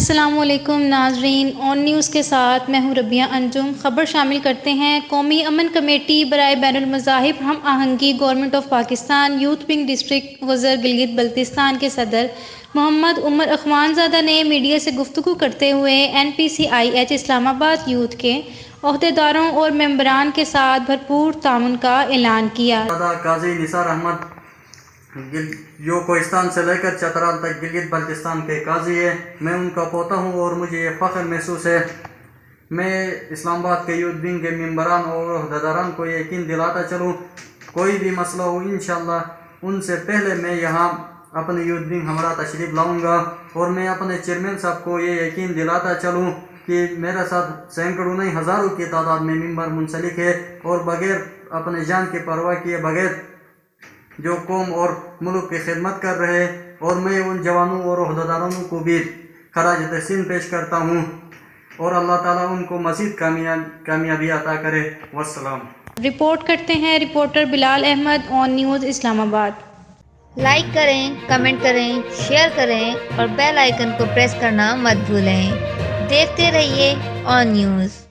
السلام علیکم ناظرین، آن نیوز کے ساتھ میں ہوں ربیہ انجم۔ خبر شامل کرتے ہیں۔ قومی امن کمیٹی برائے بین المذاہب ہم آہنگی government of Pakistan youth wing district وزیر گلگت بلتستان کے صدر محمد عمر اخوانزادہ نے میڈیا سے گفتگو کرتے ہوئے NPCIH اسلام آباد یوتھ کے عہدیداروں اور ممبران کے ساتھ بھرپور تعاون کا اعلان کیا۔ قاضی نثار احمد جو کوہستان سے لے کر چترال تک گلگت بلتستان کے قاضی ہے، میں ان کا پوتا ہوں اور مجھے یہ فخر محسوس ہے۔ میں اسلام آباد کے یوتھ ونگ کے ممبران اور عہدیداروں کو یقین دلاتا چلوں، کوئی بھی مسئلہ ہو انشاءاللہ ان سے پہلے میں یہاں اپنے یوتھ ونگ ہمراہ تشریف لاؤں گا، اور میں اپنے چیئرمین صاحب کو یہ یقین دلاتا چلوں کہ میرے ساتھ سینکڑوں نہیں ہزاروں کی تعداد میں ممبر منسلک ہے، اور بغیر اپنے جان کی پرواہ کیے بغیر جو قوم اور ملک کی خدمت کر رہے، اور میں ان جوانوں اور عہدیداروں کو بھی خراج تحسین پیش کرتا ہوں، اور اللہ تعالیٰ ان کو مزید کامیابی عطا کرے۔ والسلام۔ رپورٹ کرتے ہیں رپورٹر بلال احمد، آن نیوز اسلام آباد۔ لائک کریں، کمنٹ کریں، شیئر کریں اور بیل آئیکن کو پریس کرنا مت بھولیں۔ دیکھتے رہیے آن نیوز۔